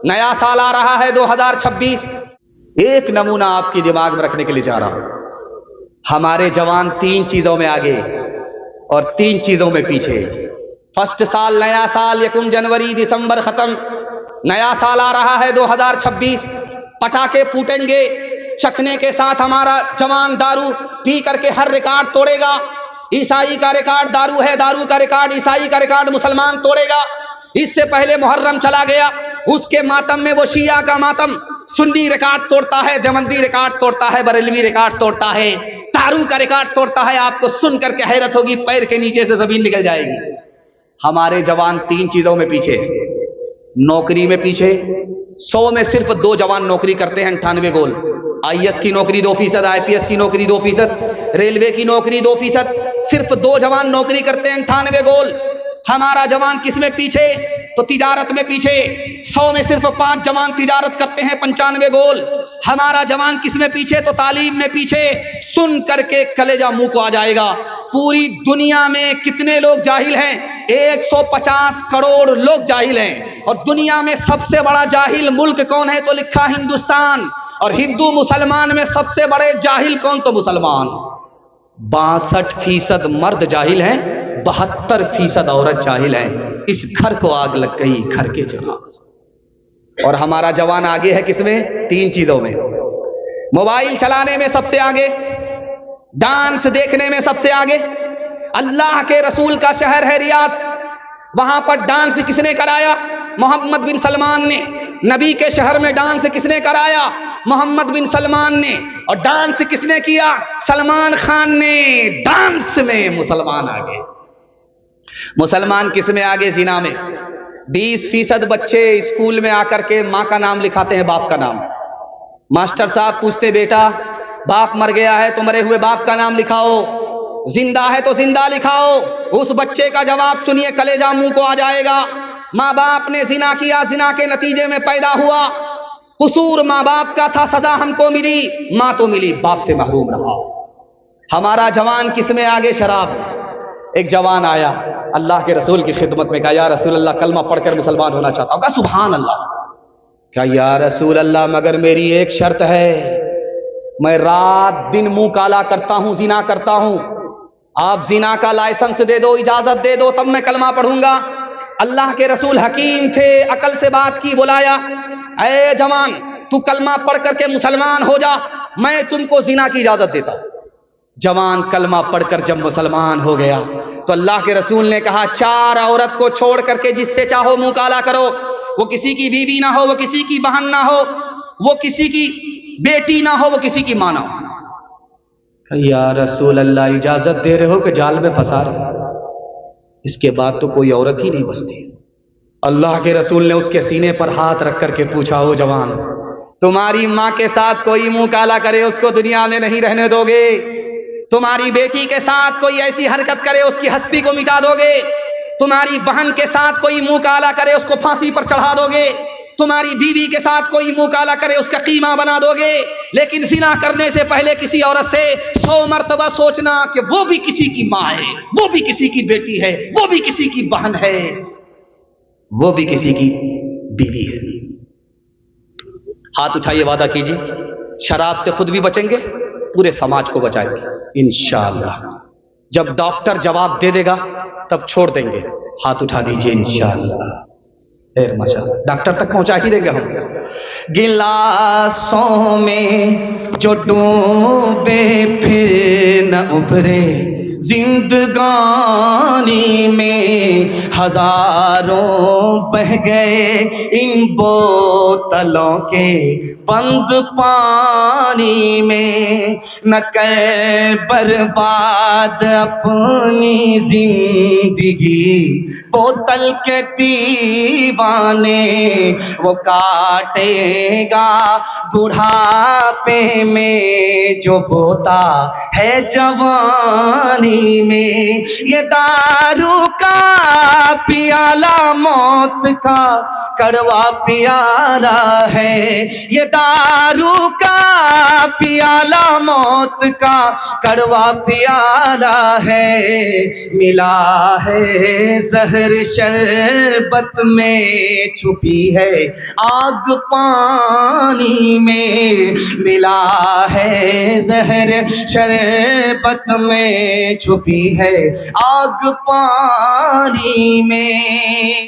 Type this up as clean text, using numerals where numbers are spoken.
نیا سال آ رہا ہے 2026. ایک نمونہ آپ کی دماغ میں رکھنے کے لیے چاہ رہا ہوں. ہمارے جوان 3 چیزوں میں آگے اور 3 چیزوں میں پیچھے. فرسٹ سال نیا سال 1 جنوری دسمبر ختم. نیا سال آ رہا ہے 2026. پٹاخے پھوٹیں گے, چکھنے کے ساتھ ہمارا جوان دارو پی کر کے ہر ریکارڈ توڑے گا. عیسائی کا ریکارڈ دارو ہے, دارو کا ریکارڈ عیسائی کا ریکارڈ مسلمان توڑے گا. اس سے پہلے محرم چلا گیا, اس کے ماتم میں وہ شیعہ کا ماتم, سنی ریکارڈ توڑتا ہے, دیوبندی ریکارڈ توڑتا ہے, بریلوی ریکارڈ توڑتا ہے, دارو کا ریکارڈ توڑتا ہے. آپ کو سن کر کے حیرت ہوگی, پیر کے نیچے سے زمین نکل جائے گی. ہمارے جوان 3 چیزوں میں پیچھے. نوکری میں پیچھے, 100 میں صرف 2 جوان نوکری کرتے ہیں, 98 گول. آئی ایس کی نوکری 2%, آئی پی ایس کی نوکری 2%, ریلوے کی نوکری 2%, صرف 2 جوان نوکری کرتے ہیں, 98 گول. ہمارا جوان کس میں پیچھے؟ تو تجارت میں پیچھے. 100 میں صرف 5 جوان تجارت کرتے ہیں, 95 گول. ہمارا جوان کس میں پیچھے؟ تو تعلیم میں پیچھے. سن کر کے کلیجہ منہ کو آ جائے گا. پوری دنیا میں کتنے لوگ جاہل ہیں؟ 150 کروڑ لوگ جاہل ہیں. اور دنیا میں سب سے بڑا جاہل ملک کون ہے؟ تو لکھا ہندوستان. اور ہندو مسلمان میں سب سے بڑے جاہل کون؟ تو مسلمان. 62% مرد جاہل ہیں, 72% عورت جاہل ہیں. اس گھر کو آگ لگ گئی, گھر کے جناز. اور ہمارا جوان آگے ہے کس میں؟ 3 چیزوں میں. موبائل چلانے میں سب سے آگے, ڈانس دیکھنے میں سب سے آگے. اللہ کے رسول کا شہر ہے ریاض, وہاں پر ڈانس کس نے کرایا؟ محمد بن سلمان نے. نبی کے شہر میں ڈانس کس نے کرایا؟ محمد بن سلمان نے. اور ڈانس کس نے کیا؟ سلمان خان نے. ڈانس میں مسلمان آگے. مسلمان کس میں آگے؟ زنا میں. 20% بچے اسکول میں آ کر کے ماں کا نام لکھاتے ہیں, باپ کا نام. ماسٹر صاحب پوچھتے, بیٹا باپ مر گیا ہے تو مرے ہوئے باپ کا نام لکھاؤ, زندہ ہے تو زندہ لکھاؤ. اس بچے کا جواب سنیے, کلیجہ منہ کو آ جائے گا. ماں باپ نے زنا کیا, زنا کے نتیجے میں پیدا ہوا, قصور ماں باپ کا تھا, سزا ہم کو ملی, ماں تو ملی, باپ سے محروم رہا. ہمارا جوان کس میں آگے؟ شراب. ایک جوان آیا اللہ کے رسول کی خدمت میں, کہا یا رسول اللہ کلمہ پڑھ کر مسلمان ہونا چاہتا ہوں. کہا سبحان اللہ. کہا یا رسول اللہ مگر میری ایک شرط ہے, میں رات دن منہ کالا کرتا ہوں, زنا کرتا ہوں, آپ زنا کا لائسنس دے دو, اجازت دے دو, تب میں کلمہ پڑھوں گا. اللہ کے رسول حکیم تھے, عقل سے بات کی, بلایا, اے جوان تو کلمہ پڑھ کر کے مسلمان ہو جا, میں تم کو زنا کی اجازت دیتا ہوں. جوان کلمہ پڑھ کر جب مسلمان ہو گیا تو اللہ کے رسول نے کہا 4 عورت کو چھوڑ کر کے جس سے چاہو منہ کالا کرو, وہ کسی کی بیوی نہ ہو, وہ کسی کی بہن نہ ہو, وہ کسی کی بیٹی نہ ہو, وہ کسی کی ماں نہ ہو. یا رسول اللہ اجازت دے رہے ہو کہ جال میں پھنسا رہے ہو؟ اس کے بعد تو کوئی عورت ہی نہیں بچتی. اللہ کے رسول نے اس کے سینے پر ہاتھ رکھ کر کے پوچھا, او جوان تمہاری ماں کے ساتھ کوئی منہ کالا کرے اس کو دنیا میں نہیں رہنے دو گے؟ تمہاری بیٹی کے ساتھ کوئی ایسی حرکت کرے اس کی ہستی کو مٹا دو گے؟ تمہاری بہن کے ساتھ کوئی منہ کالا کرے اس کو پھانسی پر چڑھا دو گے؟ تمہاری بیوی کے ساتھ کوئی منہ کالا کرے اس کا قیمہ بنا دو گے؟ لیکن زنا کرنے سے پہلے کسی عورت سے 100 مرتبہ سوچنا کہ وہ بھی کسی کی ماں ہے, وہ بھی کسی کی بیٹی ہے, وہ بھی کسی کی بہن ہے, وہ بھی کسی کی بیوی ہے. ہاتھ اٹھائیے, وعدہ کیجیے شراب سے خود بھی بچیں گے, پورے سماج کو بچائیں گے انشاءاللہ. جب ڈاکٹر جواب دے دے گا تب چھوڑ دیں گے. ہاتھ اٹھا دیجیے انشاءاللہ. ماشاءاللہ ڈاکٹر تک پہنچا ہی دیں گے ہم. گلاسوں میں جو ڈوبے پھر نہ ابھرے, زندگانی میں ہزاروں بہ گئے ان بوتلوں کے بند پانی میں. نہ کر برباد اپنی زندگی بوتل کے دیوانے, وہ کاٹے گا بڑھاپے میں جو بوتا ہے جوانی میں. یہ دارو کا پیالہ موت کا کڑوا پیالہ ہے, یہ دارو کا پیالہ موت کا کڑوا پیالہ ہے. ملا ہے زہر زہر شربت میں چھپی ہے، آگ پانی میں ملا ہے، زہر شربت میں چھپی ہے، آگ پانی میں